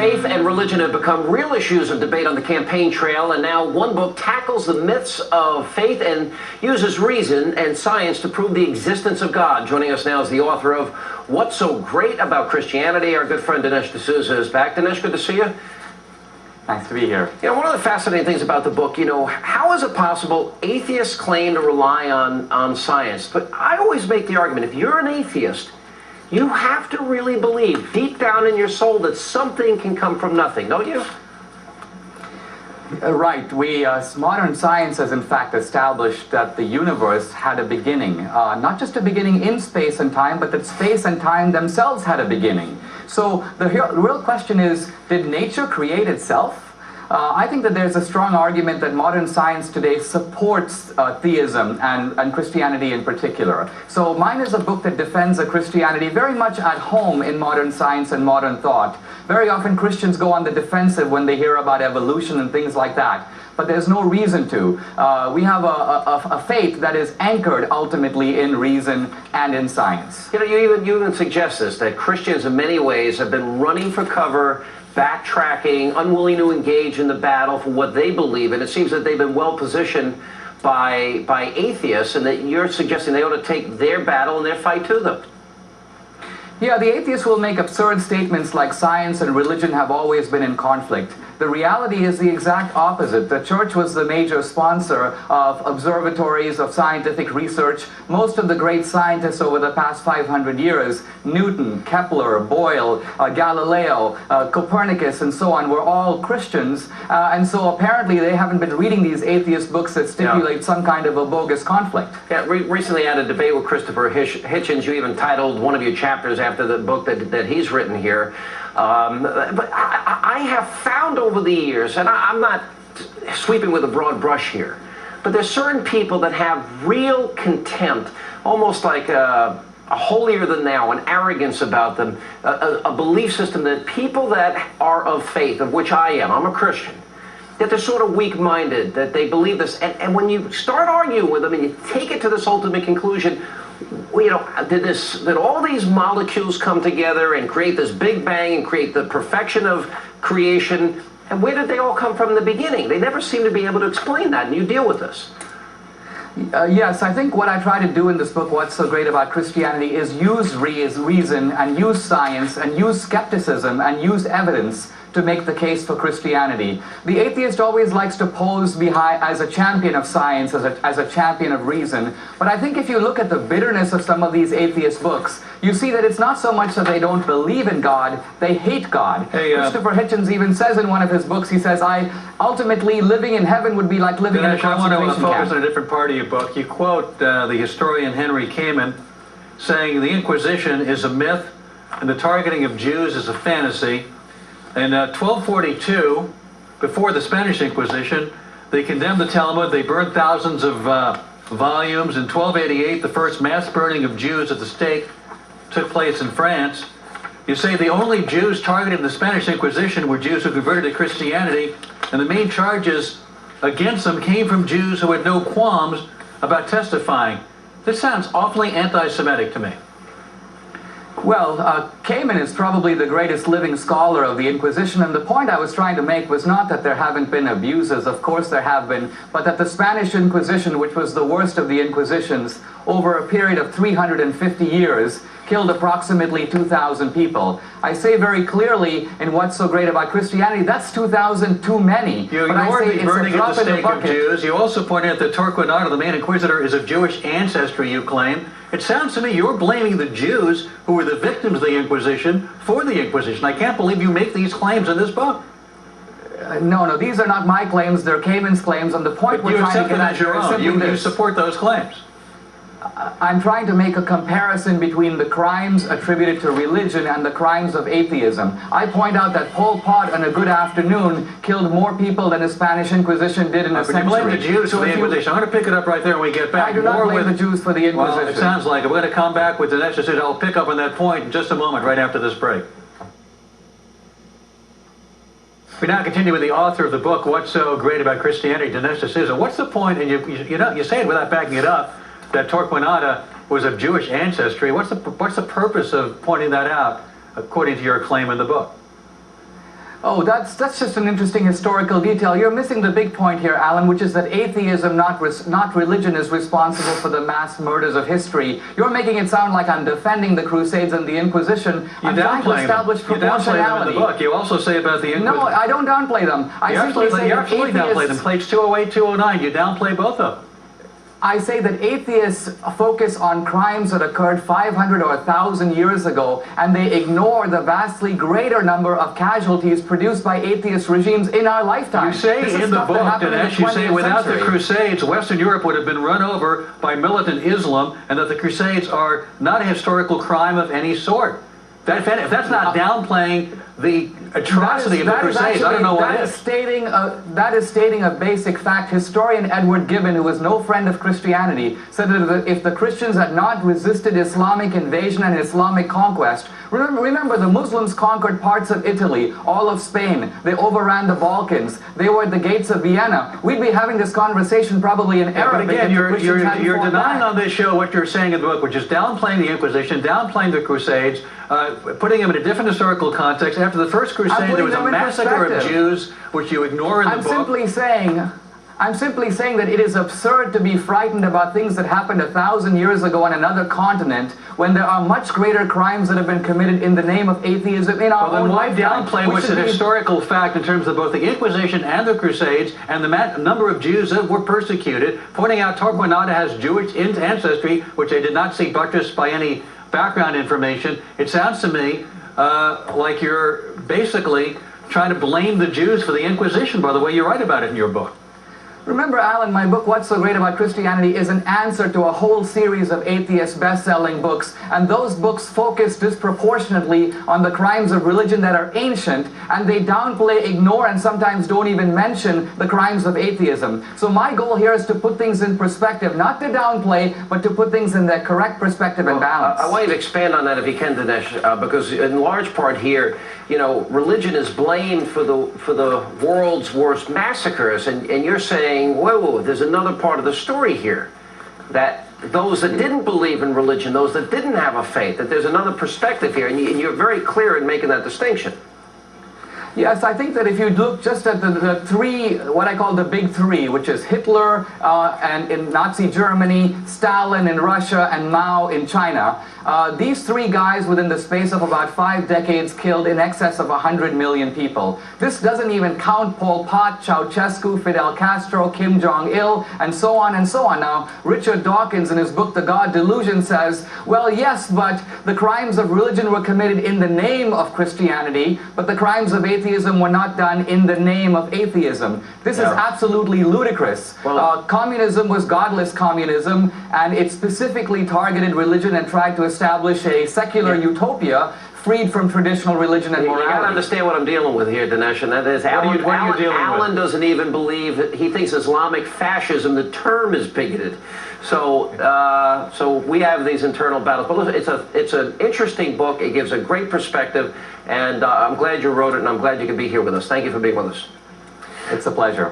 Faith and religion have become real issues of debate on the campaign trail, and now one book tackles the myths of faith and uses reason and science to prove the existence of God. Joining us now is the author of What's So Great About Christianity. Our good friend Dinesh D'Souza is back. Dinesh, good to see you. Nice to be here. You know, one of the fascinating things about the book, how is it possible atheists claim to rely on science? But I always make the argument, if you're an atheist, you have to really believe deep down in your soul that something can come from nothing, don't you? Right. Modern science has in fact established that the universe had a beginning. Not just a beginning in space and time, but that space and time themselves had a beginning. So the real question is, did nature create itself? I think that there's a strong argument that modern science today supports theism and Christianity in particular. So mine is a book that defends a Christianity very much at home in modern science and modern thought. Very often Christians go on the defensive when they hear about evolution and things like that. But there's no reason to. We have a faith that is anchored ultimately in reason and in science. You even suggest this, that Christians in many ways have been running for cover, backtracking, unwilling to engage in the battle for what they believe, and it seems that they've been well positioned by atheists, and that you're suggesting they ought to take their battle and their fight to them. Yeah, the atheists will make absurd statements like science and religion have always been in conflict. The reality is the exact opposite. The church was the major sponsor of observatories, of scientific research. Most of the great scientists over the past 500 years, Newton, Kepler, Boyle, Galileo, Copernicus, and so on, were all Christians. And so apparently they haven't been reading these atheist books that stipulate some kind of a bogus conflict. Yeah, recently I had a debate with Christopher Hitchens. You even titled one of your chapters after the book that he's written here. But I have found over the years, and I'm not sweeping with a broad brush here, but there's certain people that have real contempt, almost like a holier than thou, an arrogance about them, a belief system that people that are of faith, of which I am, I'm a Christian, that they're sort of weak-minded, that they believe this, and when you start arguing with them and you take it to this ultimate conclusion, did all these molecules come together and create this big bang and create the perfection of creation? And where did they all come from in the beginning? They never seem to be able to explain that, and you deal with this. Yes, I think what I try to do in this book, What's So Great About Christianity, is use reason and use science and use skepticism and use evidence to make the case for Christianity. The atheist always likes to pose as a champion of science, as a champion of reason. But I think if you look at the bitterness of some of these atheist books, you see that it's not so much that they don't believe in God, they hate God. Christopher Hitchens even says in one of his books, he says, ultimately living in heaven would be like living in a concentration camp. I want to focus on a different part of your book. You quote the historian Hannity Colmes saying the Inquisition is a myth and the targeting of Jews is a fantasy. In 1242, before the Spanish Inquisition, they condemned the Talmud. They burned thousands of volumes. In 1288, the first mass burning of Jews at the stake took place in France. You say the only Jews targeted in the Spanish Inquisition were Jews who converted to Christianity, and the main charges against them came from Jews who had no qualms about testifying. This sounds awfully anti-Semitic to me. Well, Colmes is probably the greatest living scholar of the Inquisition, and the point I was trying to make was not that there haven't been abuses, of course there have been, but that the Spanish Inquisition, which was the worst of the Inquisitions, over a period of 350 years, killed approximately 2,000 people. I say very clearly in What's So Great About Christianity, that's 2,000 too many. You ignored the burning at the stake of Jews. You also pointed out that Torquemada, the main inquisitor, is of Jewish ancestry, you claim. It sounds to me you're blaming the Jews, who were the victims of the Inquisition, for the Inquisition. I can't believe you make these claims in this book. No, these are not my claims, they're Colmes' claims, and the point we're trying to get at here is simply this. You support those claims. I'm trying to make a comparison between the crimes attributed to religion and the crimes of atheism. I point out that Pol Pot on a good afternoon killed more people than the Spanish Inquisition did in a century. You blame the Jews for the Inquisition. I'm going to pick it up right there when we get back. I do not blame the Jews for the Inquisition. Well, it sounds like it. We're going to come back with Dinesh D'Souza. I'll pick up on that point in just a moment, right after this break. We now continue with the author of the book, What's So Great About Christianity, Dinesh D'Souza. What's the point, and you say it without backing it up, that Torquemada was of Jewish ancestry? What's the purpose of pointing that out, according to your claim in the book? Oh, that's just an interesting historical detail. You're missing the big point here, Alan, which is that atheism, not religion, is responsible for the mass murders of history. You're making it sound like I'm defending the Crusades and the Inquisition. I'm trying to establish proportionality. You downplay them in the book. You also say about the Inquisition. No, I don't downplay them. You absolutely downplay them. Page 208, 209, you downplay both of them. I say that atheists focus on crimes that occurred 500 or 1,000 years ago, and they ignore the vastly greater number of casualties produced by atheist regimes in our lifetime. You say in the book, Dinesh, you say without the Crusades, Western Europe would have been run over by militant Islam, and that the Crusades are not a historical crime of any sort. If that's not downplaying the atrocity of the Crusades, I don't know what is. That is stating a basic fact. Historian Edward Gibbon, who was no friend of Christianity, said that if the Christians had not resisted Islamic invasion and Islamic conquest, remember the Muslims conquered parts of Italy, all of Spain, they overran the Balkans, they were at the gates of Vienna. We'd be having this conversation probably in Arabic. But again, you're denying on this show what you're saying in the book, which is downplaying the Inquisition, downplaying the Crusades, putting them in a different historical context. After the First Crusade, there was a massacre of Jews, which you ignore in the book. I'm simply saying that it is absurd to be frightened about things that happened 1,000 years ago on another continent when there are much greater crimes that have been committed in the name of atheism in our own lifetime. Well, then why downplay what's an historical fact in terms of both the Inquisition and the Crusades and the number of Jews that were persecuted, pointing out Torquemada has Jewish ancestry, which they did not see buttressed by any background information. It sounds to me like you're basically trying to blame the Jews for the Inquisition by the way you write about it in your book. Remember, Alan, my book, What's So Great About Christianity, is an answer to a whole series of atheist best-selling books, and those books focus disproportionately on the crimes of religion that are ancient, and they downplay, ignore, and sometimes don't even mention the crimes of atheism. So my goal here is to put things in perspective, not to downplay, but to put things in their correct perspective and balance. I want you to expand on that if you can, Dinesh, because in large part here, you know, religion is blamed for the world's worst massacres, and you're saying, whoa, there's another part of the story here, that those that didn't believe in religion, those that didn't have a faith, that there's another perspective here, and you're very clear in making that distinction. Yes, I think that if you look just at the three, what I call the big three, which is Hitler and in Nazi Germany, Stalin in Russia, and Mao in China, these three guys within the space of about 5 decades killed in excess of 100 million people. This doesn't even count Pol Pot, Ceausescu, Fidel Castro, Kim Jong-il, and so on and so on. Now, Richard Dawkins in his book, The God Delusion, says, well, yes, but the crimes of religion were committed in the name of Christianity, but the crimes of atheism were not done in the name of atheism. This is absolutely ludicrous. Well, communism was godless communism, and it specifically targeted religion and tried to establish a secular utopia freed from traditional religion and morality. You got to understand what I'm dealing with here, Dinesh, and that is Alan doesn't even believe, he thinks Islamic fascism, the term is bigoted. So so we have these internal battles. But listen, it's an interesting book. It gives a great perspective, and I'm glad you wrote it, and I'm glad you could be here with us. Thank you for being with us. It's a pleasure.